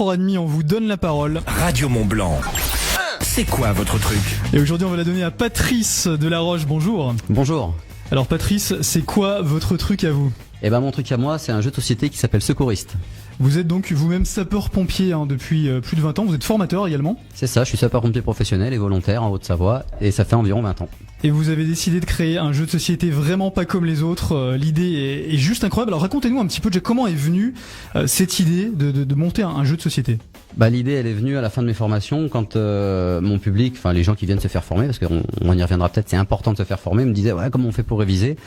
3h30, on vous donne la parole. Radio Mont Blanc. C'est quoi votre truc? Et aujourd'hui, on va la donner à Patrice de La Roche. Bonjour. Bonjour. Alors Patrice, c'est quoi votre truc à vous? Eh ben mon truc à moi, c'est un jeu de société qui s'appelle Secouriste. Vous êtes donc vous-même sapeur-pompier depuis plus de 20 ans. Vous êtes formateur également. C'est ça, je suis sapeur-pompier professionnel et volontaire en Haute-Savoie et ça fait environ 20 ans. Et vous avez décidé de créer un jeu de société vraiment pas comme les autres. L'idée est juste incroyable. Alors racontez-nous un petit peu déjà comment est venue cette idée de monter un jeu de société. Bah l'idée elle est venue à la fin de mes formations quand mon public, enfin les gens qui viennent se faire former, parce qu'on y reviendra peut-être, c'est important de se faire former, me disaient ouais comment on fait pour réviser.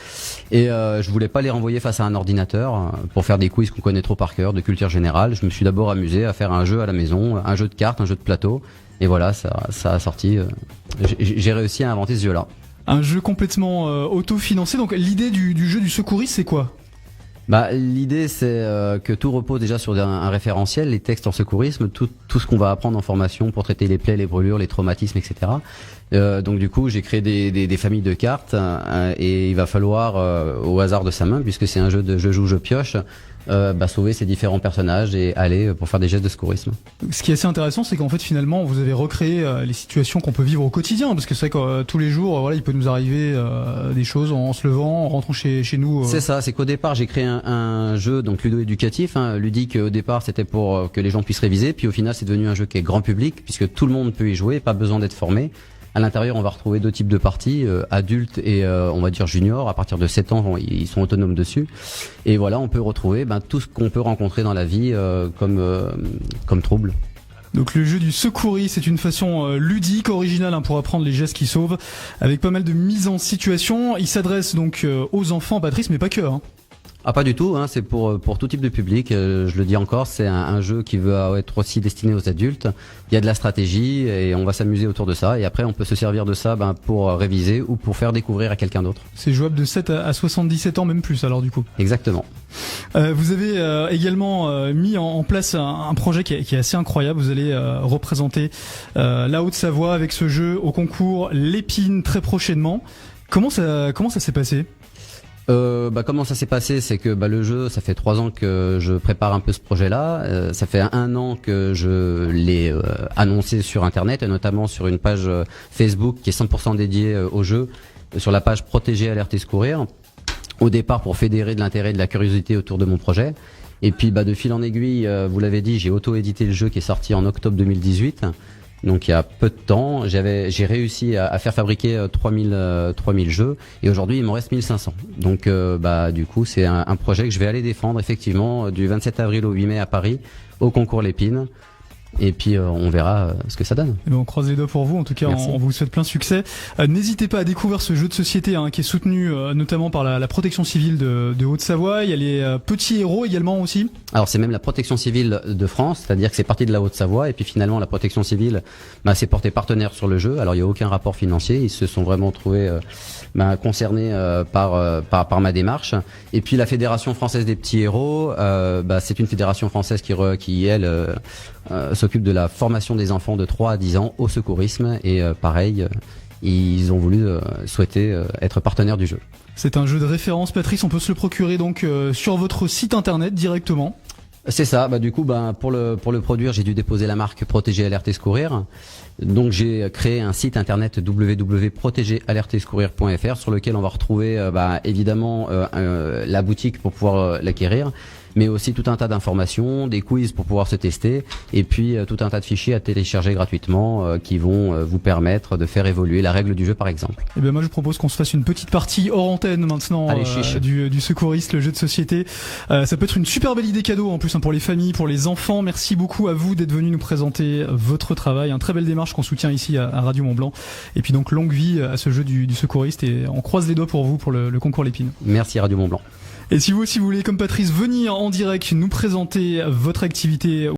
Et je voulais pas les renvoyer face à un ordinateur pour faire des quiz qu'on connaît trop par cœur, de culture générale. Je me suis d'abord amusé à faire un jeu à la maison, un jeu de cartes, un jeu de plateau. Et voilà, ça a sorti. J'ai réussi à inventer ce jeu-là. Un jeu complètement autofinancé. Donc l'idée du jeu du secouriste, c'est quoi? Bah l'idée c'est que tout repose déjà sur un référentiel, les textes en secourisme, tout ce qu'on va apprendre en formation pour traiter les plaies, les brûlures, les traumatismes, etc. Donc du coup j'ai créé des familles de cartes et il va falloir au hasard de sa main, puisque c'est un jeu de je joue, je pioche, sauver ces différents personnages et aller pour faire des gestes de secourisme. Ce qui est assez intéressant, c'est qu'en fait finalement vous avez recréé les situations qu'on peut vivre au quotidien, parce que c'est vrai que tous les jours, voilà, il peut nous arriver des choses en se levant, en rentrant chez nous. C'est ça, c'est qu'au départ j'ai créé un jeu donc ludo-éducatif, ludique au départ c'était pour que les gens puissent réviser, puis au final c'est devenu un jeu qui est grand public puisque tout le monde peut y jouer, pas besoin d'être formé. À l'intérieur, on va retrouver deux types de parties, adultes et on va dire juniors. À partir de 7 ans, ils sont autonomes dessus. Et voilà, on peut retrouver tout ce qu'on peut rencontrer dans la vie comme trouble. Donc le jeu du secouriste, c'est une façon ludique, originale pour apprendre les gestes qui sauvent, avec pas mal de mise en situation. Il s'adresse donc aux enfants, Patrice, mais pas que. Ah pas du tout, c'est pour tout type de public. Je le dis encore, c'est un jeu qui veut être aussi destiné aux adultes. Il y a de la stratégie et on va s'amuser autour de ça. Et après, on peut se servir de ça pour réviser ou pour faire découvrir à quelqu'un d'autre. C'est jouable de 7 à 77 ans, même plus alors du coup. Exactement. Vous avez également mis en place un projet qui est assez incroyable. Vous allez représenter la Haute-Savoie avec ce jeu au concours Lépine très prochainement. Comment ça s'est passé ? Comment ça s'est passé, c'est que le jeu, ça fait 3 ans que je prépare un peu ce projet-là. Ça fait 1 an que je l'ai annoncé sur Internet, et notamment sur une page Facebook qui est 100% dédiée au jeu, sur la page Protéger, alerter, secourir. Au départ, pour fédérer de l'intérêt et de la curiosité autour de mon projet. Et puis, de fil en aiguille, vous l'avez dit, j'ai auto-édité le jeu qui est sorti en octobre 2018. Donc il y a peu de temps, j'ai réussi à faire fabriquer 3000 jeux et aujourd'hui il m'en reste 1500. Donc du coup c'est un projet que je vais aller défendre effectivement du 27 avril au 8 mai à Paris au concours Lépine. Et puis on verra ce que ça donne. Et on croise les doigts pour vous, en tout cas on vous souhaite plein succès. N'hésitez pas à découvrir ce jeu de société qui est soutenu notamment par la protection civile de Haute-Savoie. Il y a les petits héros également aussi. Alors c'est même la protection civile de France, c'est-à-dire que c'est parti de la Haute-Savoie et puis finalement la protection civile s'est portée partenaire sur le jeu. Alors il n'y a aucun rapport financier, ils se sont vraiment trouvés concernés par ma démarche. Et puis la Fédération française des petits héros, c'est une fédération française qui elle s'occupe de la formation des enfants de 3 à 10 ans au secourisme et pareil, ils ont voulu souhaiter être partenaires du jeu. C'est un jeu de référence, Patrice, on peut se le procurer donc sur votre site internet directement. C'est ça, du coup pour le produire, j'ai dû déposer la marque Protéger, alerter, secourir. Donc j'ai créé un site internet www.protéger-alerter-secourir.fr sur lequel on va retrouver évidemment la boutique pour pouvoir l'acquérir, mais aussi tout un tas d'informations, des quiz pour pouvoir se tester, et puis tout un tas de fichiers à télécharger gratuitement qui vont vous permettre de faire évoluer la règle du jeu par exemple. Et moi je propose qu'on se fasse une petite partie hors antenne maintenant du secouriste, le jeu de société. Ça peut être une super belle idée cadeau en plus pour les familles, pour les enfants. Merci beaucoup à vous d'être venu nous présenter votre travail, un très belle démarche qu'on soutient ici à Radio Mont Blanc. Et puis donc longue vie à ce jeu du secouriste et on croise les doigts pour vous pour le concours Lépine. Merci Radio Mont Blanc. Et si vous aussi vous voulez comme Patrice venir en direct nous présenter votre activité